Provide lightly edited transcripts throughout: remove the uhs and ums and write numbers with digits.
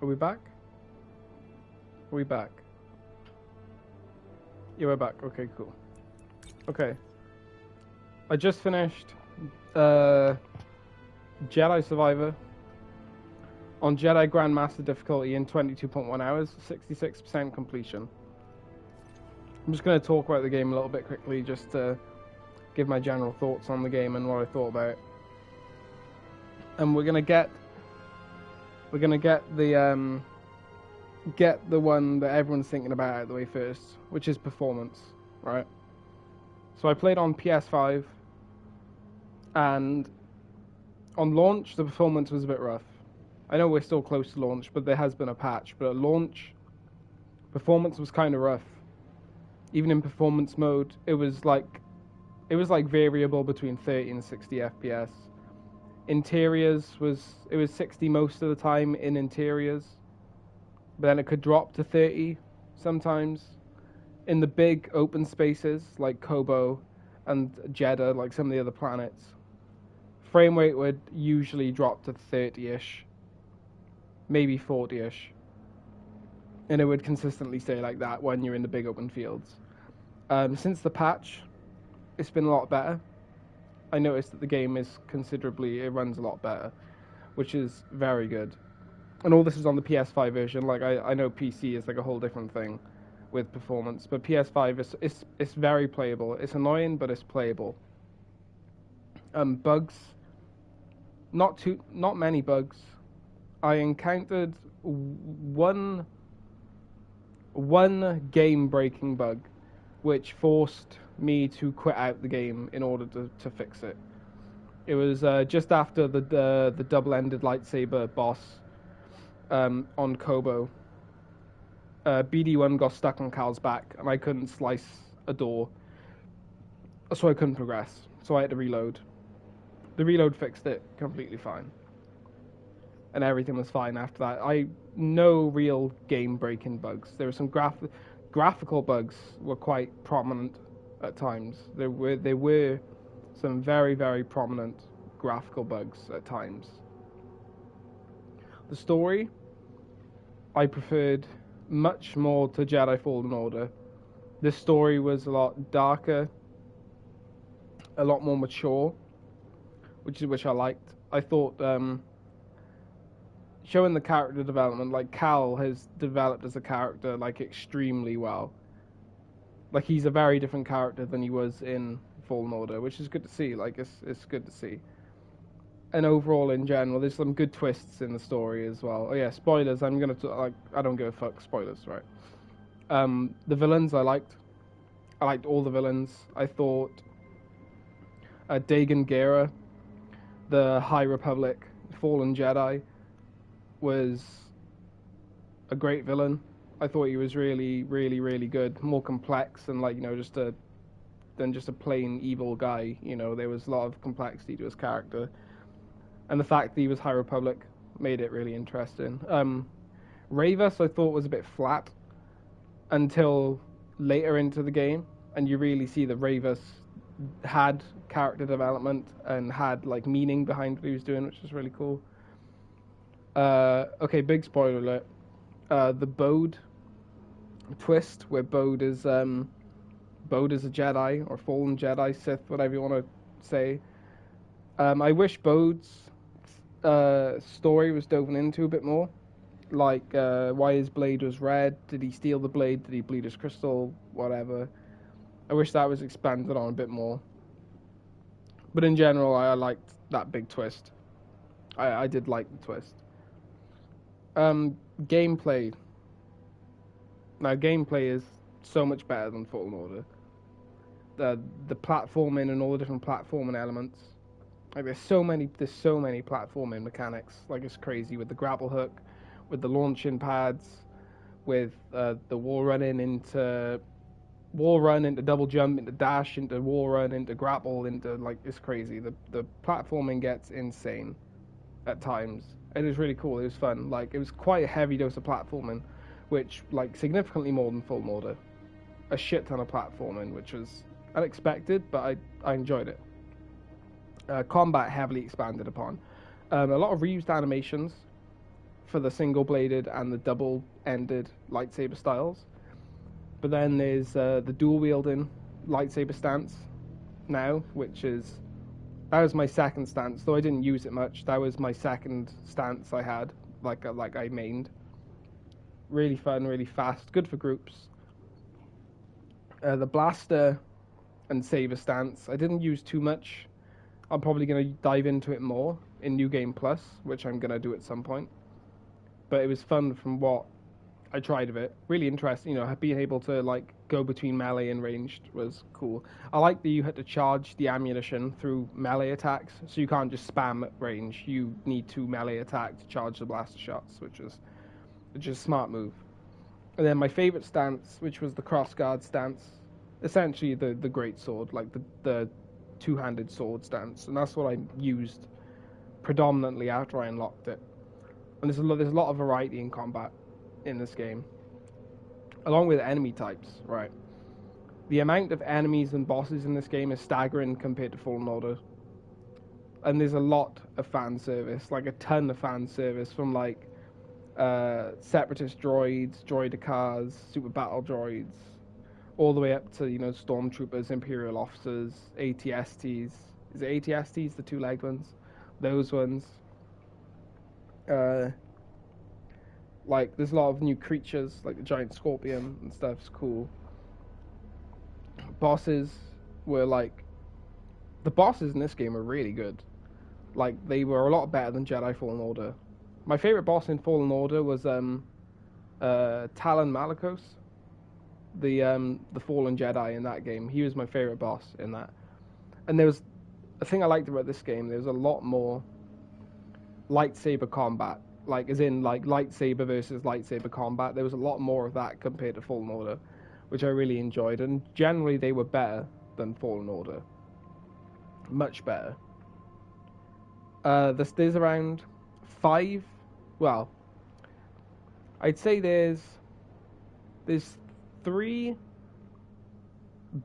Are we back? Are we back? Yeah, we're back. Okay, cool. Okay. I just finished Jedi Survivor on Jedi Grandmaster difficulty in 22.1 hours, 66% completion. I'm just going to talk about the game a little bit quickly, just to give my general thoughts on the game and what I thought about it. And we're gonna get the one that everyone's thinking about out of the way first, which is performance, right? So I played on PS5, and on launch the performance was a bit rough. I know we're still close to launch, but there has been a patch. But at launch, performance was kind of rough. Even in performance mode, it was like variable between 30 and 60 FPS. Interiors was 60 most of the time in interiors, but then it could drop to 30 sometimes. In the big open spaces like Kobo and Jeddah, like some of the other planets, frame rate would usually drop to 30-ish, maybe 40-ish, and it would consistently stay like that when you're in the big open fields. Since the patch, it's been a lot better. I noticed that the game it runs a lot better, which is very good. And all this is on the PS5 version. Like I know PC is like a whole different thing with performance, but PS5 it's very playable. It's annoying, but it's playable. Bugs, not many bugs. I encountered one game-breaking bug, which forced me to quit out the game in order to fix it. It was just after the double-ended lightsaber boss on Kobo. BD1 got stuck on Cal's back, and I couldn't slice a door, so I couldn't progress. So I had to reload. The reload fixed it completely fine, and everything was fine after that. No real game-breaking bugs. There were some graphical bugs were quite prominent at times. There were some very, very prominent graphical bugs at times. The story I preferred much more to Jedi Fallen Order. This story was a lot darker, a lot more mature, which I liked. I thought showing the character development, like Cal has developed as a character like extremely well. Like he's a very different character than he was in Fallen Order, which is good to see. Like it's good to see. And overall, in general, there's some good twists in the story as well. Oh yeah, spoilers. I don't give a fuck. Spoilers, right? The villains I liked all the villains. I thought Dagan Gera, the High Republic Fallen Jedi, was a great villain. I thought he was really, really, really good. More complex and than just a plain evil guy. You know, there was a lot of complexity to his character, and the fact that he was High Republic made it really interesting. Ravus I thought was a bit flat until later into the game, and you really see that Ravus had character development and had like meaning behind what he was doing, which was really cool. Okay, big spoiler alert. The Bode twist, where Bode is a Jedi or fallen Jedi, Sith, whatever you want to say. I wish Bode's story was dove into a bit more, like why his blade was red. Did he steal the blade? Did he bleed his crystal? Whatever. I wish that was expanded on a bit more. But in general, I liked that big twist. I did like the twist. Gameplay. Now, gameplay is so much better than Fallen Order. The platforming and all the different platforming elements. Like there's so many platforming mechanics. Like it's crazy with the grapple hook, with the launching pads, with the wall run into double jump, into dash, into wall run, into grapple, into like it's crazy. The platforming gets insane at times. It was really cool. It was fun. Like it was quite a heavy dose of platforming, which like significantly more than Fallen Order. A shit ton of platforming, which was unexpected, but I enjoyed it. Combat heavily expanded upon. A lot of reused animations. for the single-bladed and the double-ended lightsaber styles. But then there's the dual-wielding lightsaber stance now, that was my second stance, though I didn't use it much. That was my second stance I had, like I mained. Really fun, really fast, good for groups. The blaster and saber stance, I didn't use too much. I'm probably going to dive into it more in New Game Plus, which I'm going to do at some point. But it was fun from what I tried of it. Really interesting, being able to like go between melee and ranged was cool. I like that you had to charge the ammunition through melee attacks, so you can't just spam at range. You need to melee attack to charge the blaster shots, which is a smart move. And then my favorite stance, which was the crossguard stance, essentially the great sword, like the two-handed sword stance, and that's what I used predominantly after I unlocked it. And there's a lot of variety in combat in this game, along with enemy types. Right, the amount of enemies and bosses in this game is staggering compared to Fallen Order, and there's a lot of fan service, like a ton of fan service from like separatist droids, droidicars, super battle droids, all the way up to stormtroopers, imperial officers, ATSTs. Is it ATSTs, the two-legged ones? Those ones. Like there's a lot of new creatures, like the giant scorpion and stuff. It's cool. Bosses were like, the bosses in this game are really good. Like they were a lot better than Jedi Fallen Order. My favorite boss in Fallen Order was Talon Malicos, the fallen Jedi in that game. He was my favorite boss in that. And there was a thing I liked about this game. There was a lot more lightsaber combat, like as in like lightsaber versus lightsaber combat. There was a lot more of that compared to Fallen Order, which I really enjoyed. And generally, they were better than Fallen Order. Much better. There's around 5. Well, I'd say there's 3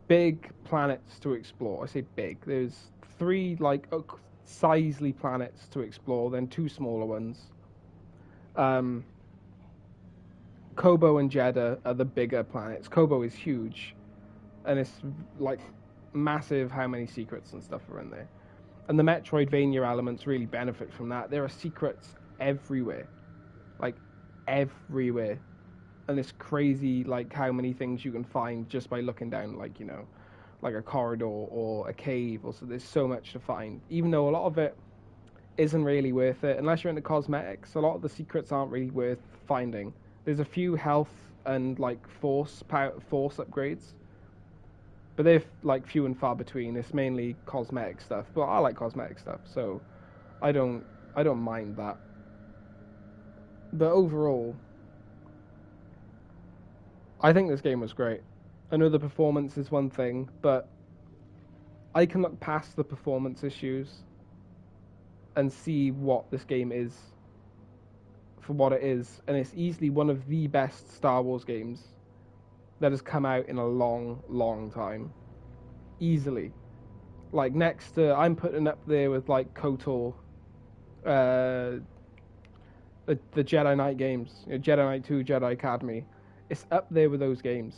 big planets to explore. I say big. There's 3 like sizely planets to explore, then 2 smaller ones. Kobo and Jeddah are the bigger planets. Kobo is huge, and it's like massive how many secrets and stuff are in there. And the Metroidvania elements really benefit from that. There are secrets everywhere, like everywhere, and it's crazy like how many things you can find just by looking down, like like a corridor or a cave. Also, there's so much to find, even though a lot of it isn't really worth it unless you're into cosmetics. A lot of the secrets aren't really worth finding. There's a few health and like force upgrades, but they're like few and far between. It's mainly cosmetic stuff, but I like cosmetic stuff, so I don't mind that. But overall, I think this game was great. I know the performance is one thing, but I can look past the performance issues and see what this game is for what it is, and it's easily one of the best Star Wars games that has come out in a long, long time. Easily. Like next to, I'm putting up there with like KOTOR, the Jedi Knight games, Jedi Knight 2, Jedi Academy. It's up there with those games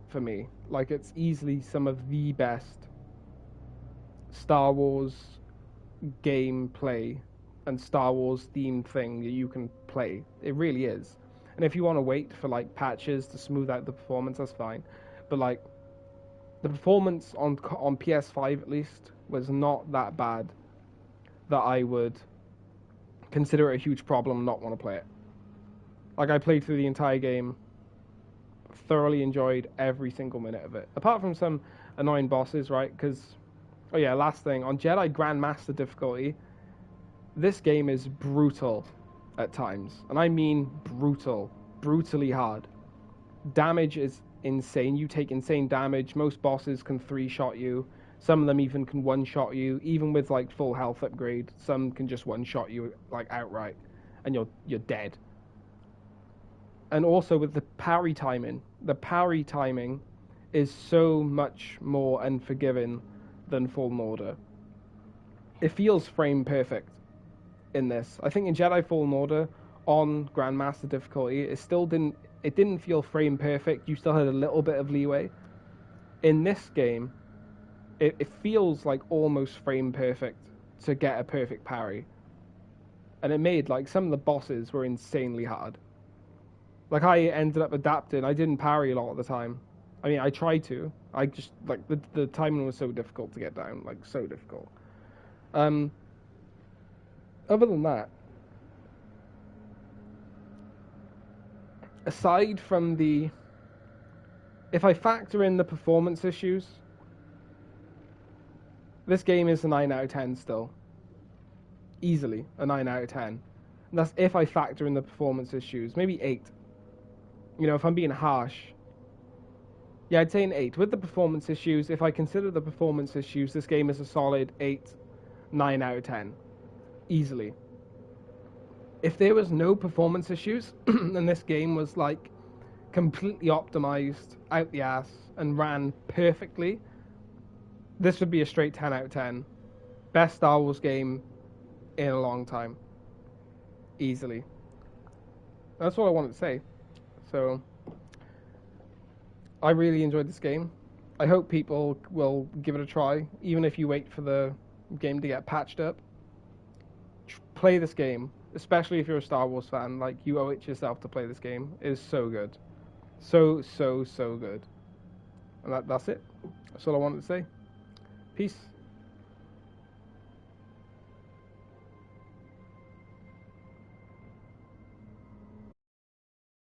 for me. Like it's easily some of the best Star Wars gameplay and Star Wars themed thing that you can play. It really is. And if you want to wait for like patches to smooth out the performance, that's fine. But like the performance on PS5 at least was not that bad that I would consider it a huge problem and not want to play it. Like I played through the entire game, thoroughly enjoyed every single minute of it, apart from some annoying bosses, right? Because oh yeah, last thing, on Jedi Grandmaster difficulty, this game is brutal at times, and I mean brutal, brutally hard. Damage is insane. You take insane damage. Most bosses can 3-shot you. Some of them even can 1-shot you, even with like full health upgrade. Some can just 1-shot you like outright, and you're dead. And also with the parry timing is so much more unforgiving than Fallen Order. It feels frame perfect in this. I think in Jedi Fallen Order, on Grandmaster difficulty, it didn't feel frame perfect. You still had a little bit of leeway. In this game, it feels like almost frame perfect to get a perfect parry. And it made, like, some of the bosses were insanely hard. Like, I ended up adapting. I didn't parry a lot of the time. I mean, I tried to. I just, like, the timing was so difficult to get down. Like, so difficult. Other than that, aside from the... If I factor in the performance issues, this game is a 9 out of 10 still. Easily a 9 out of 10. And that's if I factor in the performance issues. Maybe 8. You know, if I'm being harsh. Yeah, I'd say an 8. With the performance issues, if I consider the performance issues, this game is a solid 8, 9 out of 10. Easily. If there was no performance issues, and this game was, like, completely optimized out the ass and ran perfectly, this would be a straight 10 out of 10. Best Star Wars game in a long time. Easily. That's all I wanted to say. So, I really enjoyed this game. I hope people will give it a try, even if you wait for the game to get patched up. Play this game, especially if you're a Star Wars fan. Like, you owe it to yourself to play this game. It is so good. So good. And that's it. That's all I wanted to say. Peace.